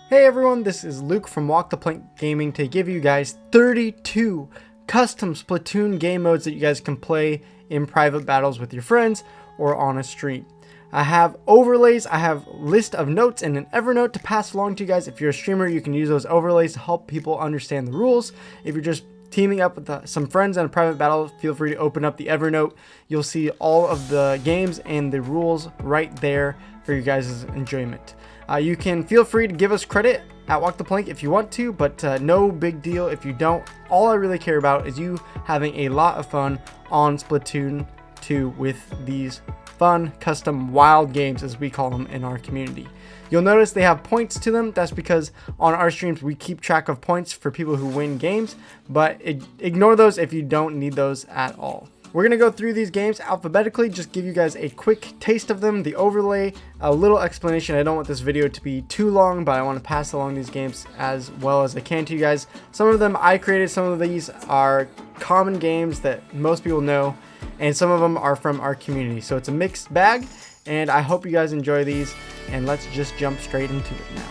Hey everyone, this is Luke from Walk the Plank Gaming to give you guys 32 custom Splatoon game modes that you guys can play in private battles with your friends or on a stream. I have overlays, I have list of notes and an Evernote to pass along to you guys. If you're a streamer, you can use those overlays to help people understand the rules. If you're just teaming up with some friends in a private battle, feel free to open up the Evernote. You'll see all of the games and the rules right there for you guys' enjoyment. You can feel free to give us credit at Walk the Plank if you want to, but no big deal if you don't. All I really care about is you having a lot of fun on Splatoon 2 with these fun, custom, wild games, as we call them in our community. You'll notice they have points to them. That's because on our streams we keep track of points for people who win games, but ignore those if you don't need those at all. We're going to go through these games alphabetically, just give you guys a quick taste of them, the overlay, a little explanation. I don't want this video to be too long, but I want to pass along these games as well as I can to you guys. Some of them I created, some of these are common games that most people know, and some of them are from our community. So it's a mixed bag, and I hope you guys enjoy these, and let's just jump straight into it now.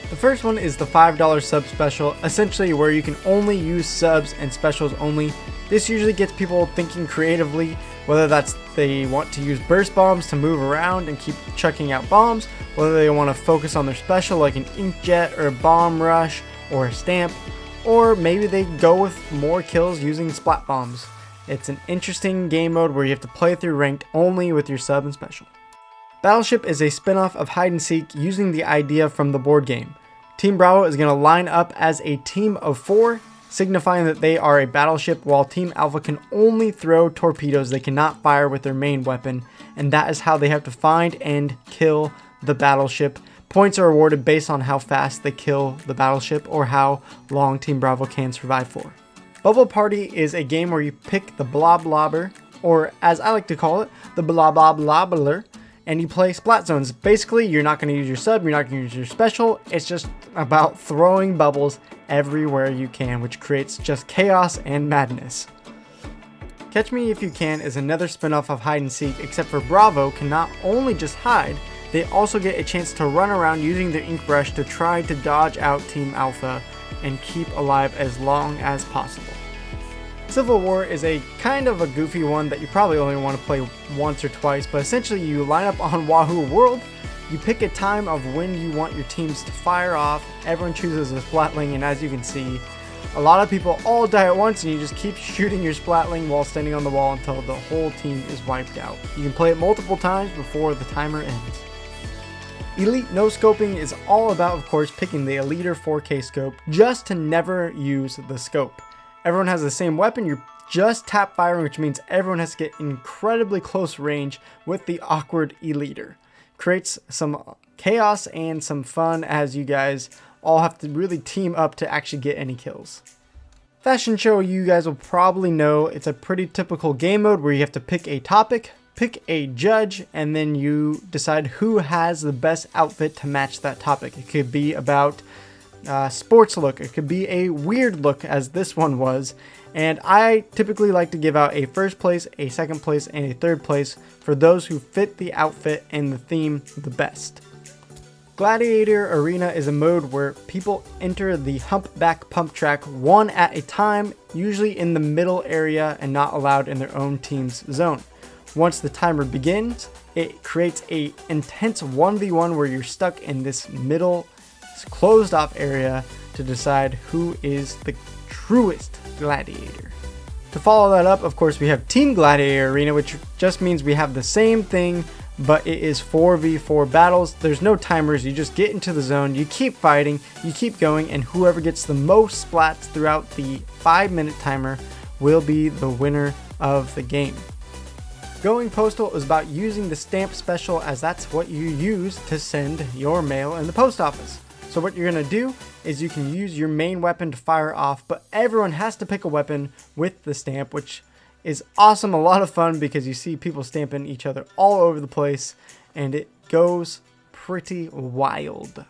The first one is the $5 sub special, essentially where you can only use subs and specials only. This usually gets people thinking creatively, whether that's they want to use burst bombs to move around and keep chucking out bombs, whether they want to focus on their special like an inkjet or a bomb rush or a stamp, or maybe they go with more kills using splat bombs. It's an interesting game mode where you have to play through ranked only with your sub and special. Battleship is a spin-off of hide and seek using the idea from the board game. Team Bravo is going to line up as a team of 4, signifying that they are a battleship, while Team Alpha can only throw torpedoes. They cannot fire with their main weapon, and that is how they have to find and kill the battleship. Points are awarded based on how fast they kill the battleship or how long Team Bravo can survive for. Bubble Party is a game where you pick the blob lobber, or as I like to call it, the blob lobbler, and you play splat zones. Basically, you're not going to use your sub, you're not going to use your special. It's just about throwing bubbles everywhere you can, which creates just chaos and madness. Catch Me If You Can is another spin-off of hide and seek, except for Bravo can not only just hide, they also get a chance to run around using their ink brush to try to dodge out Team Alpha and keep alive as long as possible. Civil War is a kind of a goofy one that you probably only want to play once or twice, but essentially you line up on Wahoo World, you pick a time of when you want your teams to fire off, everyone chooses a splatling, and as you can see, a lot of people all die at once and you just keep shooting your splatling while standing on the wall until the whole team is wiped out. You can play it multiple times before the timer ends. Elite No Scoping is all about, of course, picking the Eliter 4K scope just to never use the scope. Everyone has the same weapon, you're just tap firing, which means everyone has to get incredibly close range with the awkward Eliter. Creates some chaos and some fun as you guys all have to really team up to actually get any kills. Fashion Show, you guys will probably know, it's a pretty typical game mode where you have to pick a topic, pick a judge, and then you decide who has the best outfit to match that topic. It could be about sports look, it could be a weird look as this one was, and I typically like to give out a first place, a second place, and a third place for those who fit the outfit and the theme the best. Gladiator Arena is a mode where people enter the humpback pump track one at a time, usually in the middle area and not allowed in their own team's zone. Once the timer begins, it creates a intense 1v1 where you're stuck in this middle closed off area to decide who is the truest gladiator. To follow that up, of course, we have Team Gladiator Arena, which just means we have the same thing, but it is 4v4 battles. There's no timers, you just get into the zone, you keep fighting, you keep going, and whoever gets the most splats throughout the 5-minute timer will be the winner of the game. Going Postal is about using the stamp special, as that's what you use to send your mail in the post office. So what you're going to do is you can use your main weapon to fire off, but everyone has to pick a weapon with the stamp, which is awesome, a lot of fun because you see people stamping each other all over the place and it goes pretty wild.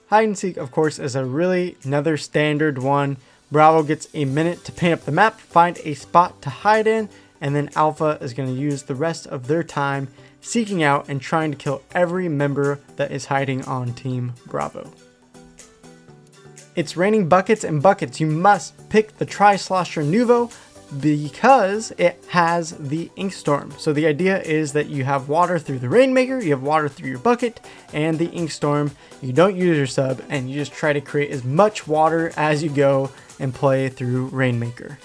Hide and seek, of course, is another standard one. Bravo gets a minute to paint up the map, find a spot to hide in, and then Alpha is going to use the rest of their time seeking out and trying to kill every member that is hiding on Team Bravo. It's raining buckets and buckets. You must pick the Tri-Slosher Nouveau because it has the ink storm. So the idea is that you have water through the Rainmaker, you have water through your bucket, and the ink storm. You don't use your sub, and you just try to create as much water as you go and play through Rainmaker.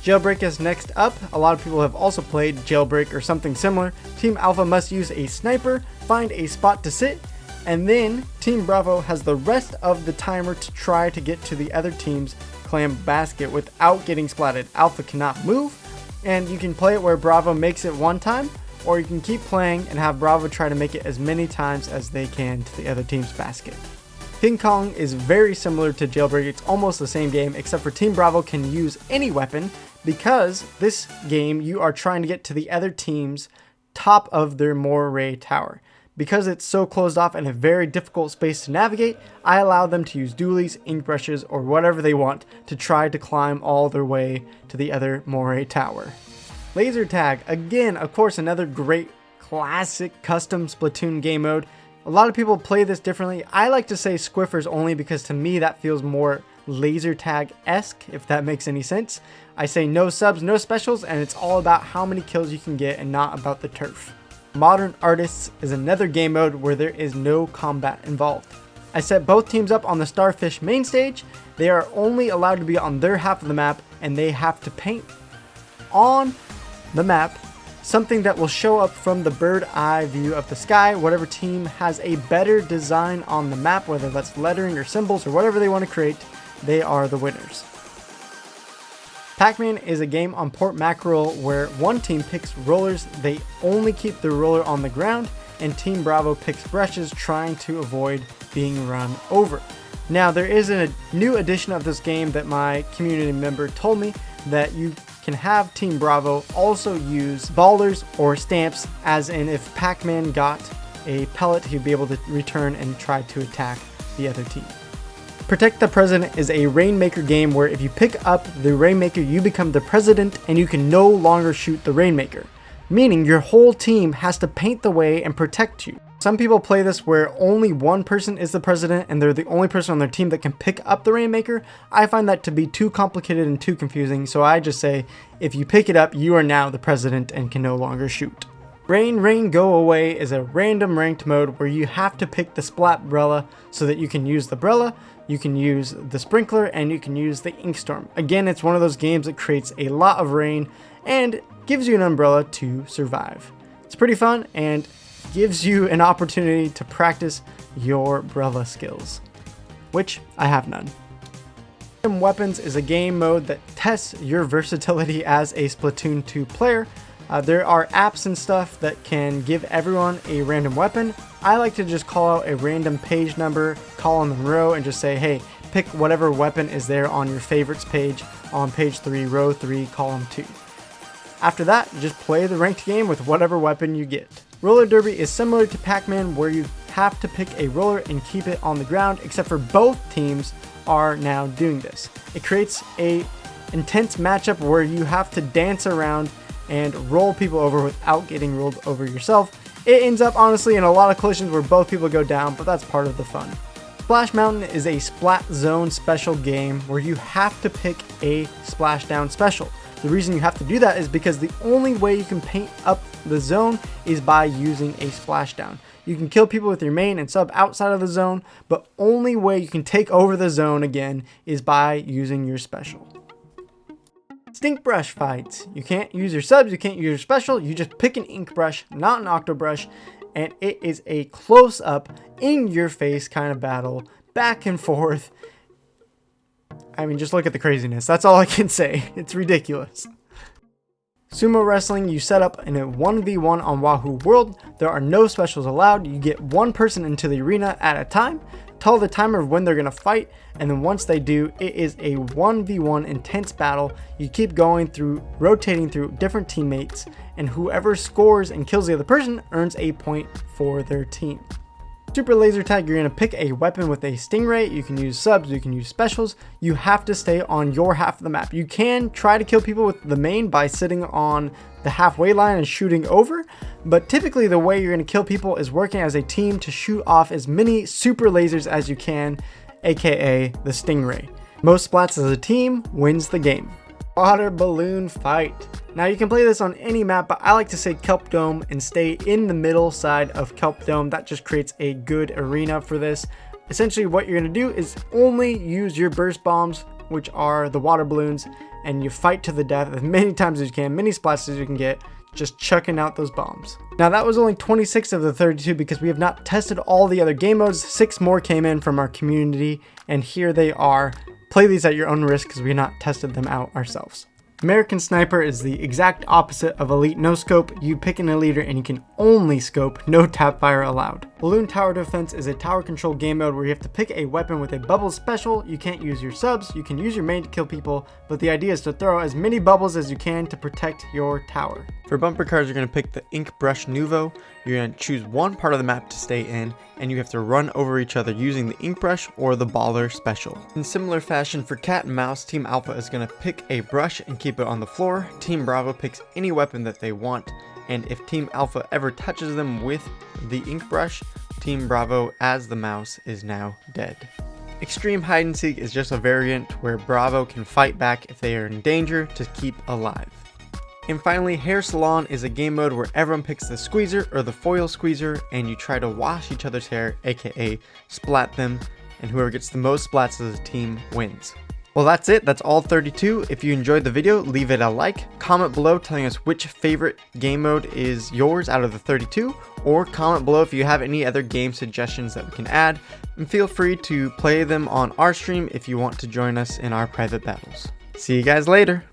Jailbreak is next up. A lot of people have also played Jailbreak or something similar. Team Alpha must use a sniper, find a spot to sit, and then Team Bravo has the rest of the timer to try to get to the other team's clam basket without getting splatted. Alpha cannot move, and you can play it where Bravo makes it one time, or you can keep playing and have Bravo try to make it as many times as they can to the other team's basket. Ping Pong is very similar to Jailbreak. It's almost the same game, except for Team Bravo can use any weapon, because this game you are trying to get to the other team's top of their moray tower. Because it's so closed off and a very difficult space to navigate, I allow them to use dualies, ink brushes, or whatever they want to try to climb all their way to the other moray tower. Lazer Tag, again, of course, another great classic custom Splatoon game mode. A lot of people play this differently. I like to say Squiffers only because to me that feels more Lazer Tag-esque, if that makes any sense. I say no subs, no specials, and it's all about how many kills you can get and not about the turf. Modern Artists is another game mode where there is no combat involved. I set both teams up on the Starfish main stage. They are only allowed to be on their half of the map, and they have to paint on the map something that will show up from the bird eye view of the sky. Whatever team has a better design on the map, whether that's lettering or symbols or whatever they want to create, they are the winners. Pac-Man is a game on port mackerel where one team picks rollers. They only keep the roller on the ground, and Team Bravo picks brushes, trying to avoid being run over. Now, there is a new edition of this game that my community member told me that you can have Team Bravo also use ballers or stamps, as in if Pac-Man got a pellet, he'd be able to return and try to attack the other team. Protect the President is a Rainmaker game where if you pick up the Rainmaker, you become the president and you can no longer shoot the Rainmaker, meaning your whole team has to paint the way and protect you. Some people play this where only one person is the president and they're the only person on their team that can pick up the Rainmaker. I find that to be too complicated and too confusing, so I just say if you pick it up, you are now the president and can no longer shoot. Rain, Rain, Go Away is a random ranked mode where you have to pick the Splatbrella so that you can use the Brella, you can use the Sprinkler, and you can use the Ink Storm. Again, it's one of those games that creates a lot of rain and gives you an umbrella to survive. It's pretty fun and gives you an opportunity to practice your Brella skills, which I have none. Random Weapons is a game mode that tests your versatility as a Splatoon 2 player. There are apps and stuff that can give everyone a random weapon. I like to just call out a random page number, column and row, and just say, hey, pick whatever weapon is there on your favorites page on page 3, row 3, column 2. After that, just play the ranked game with whatever weapon you get. Roller Derby is similar to Pac-Man where you have to pick a roller and keep it on the ground, except for both teams are now doing this. It creates a intense matchup where you have to dance around and roll people over without getting rolled over yourself. It ends up honestly in a lot of collisions where both people go down, but that's part of the fun. Splash Mountain is a Splat Zone special game where you have to pick a splashdown special. The reason you have to do that is because the only way you can paint up the zone is by using a splashdown. You can kill people with your main and sub outside of the zone, but only way you can take over the zone again is by using your special. StinkBrush Fights. You can't use your subs, you can't use your special, you just pick an ink brush, not an octo brush, and it is a close-up, in-your-face kind of battle, back and forth. I mean, just look at the craziness. That's all I can say. It's ridiculous. Sumo Wrestling, you set up in a 1v1 on Wahoo World. There are no specials allowed. You get one person into the arena at a time. Tell the timer of when they're going to fight, and then once they do, it is a 1v1 intense battle. You keep going through, rotating through different teammates, and whoever scores and kills the other person earns a point for their team. Super Lazer Tag, you're going to pick a weapon with a stingray. You can use subs, you can use specials. You have to stay on your half of the map. You can try to kill people with the main by sitting on the halfway line and shooting over, but typically the way you're going to kill people is working as a team to shoot off as many super lasers as you can aka the Stingray. Most splats as a team wins the game. Water balloon fight. Now you can play this on any map, but I like to say Kelp Dome and stay in the middle side of Kelp Dome. That just creates a good arena for this. Essentially what you're going to do is only use your burst bombs, which are the water balloons, and you fight to the death as many times as you can, many splats as you can get, just chucking out those bombs. Now that was only 26 of the 32 because we have not tested all the other game modes. 6 more came in from our community, and here they are. Play these at your own risk because we have not tested them out ourselves. American Sniper is the exact opposite of Elite No Scope. You pick an Eliter and you can only scope, no tap fire allowed. Balloon Tower Defense is a tower control game mode where you have to pick a weapon with a bubble special. You can't use your subs, you can use your main to kill people, but the idea is to throw as many bubbles as you can to protect your tower. For bumper cars, you're going to pick the Ink Brush Nouveau. You're going to choose one part of the map to stay in, and you have to run over each other using the Ink Brush or the Baller Special. In similar fashion for Cat and Mouse, Team Alpha is going to pick a brush and keep it on the floor. Team Bravo picks any weapon that they want, and if Team Alpha ever touches them with the Ink Brush, Team Bravo as the mouse is now dead. Extreme Hide and Seek is just a variant where Bravo can fight back if they are in danger to keep alive. And finally, Hair Salon is a game mode where everyone picks the squeezer or the foil squeezer and you try to wash each other's hair, aka splat them, and whoever gets the most splats as a team wins. Well, that's it. That's all 32. If you enjoyed the video, leave it a like. Comment below telling us which favorite game mode is yours out of the 32, or comment below if you have any other game suggestions that we can add, and feel free to play them on our stream if you want to join us in our private battles. See you guys later.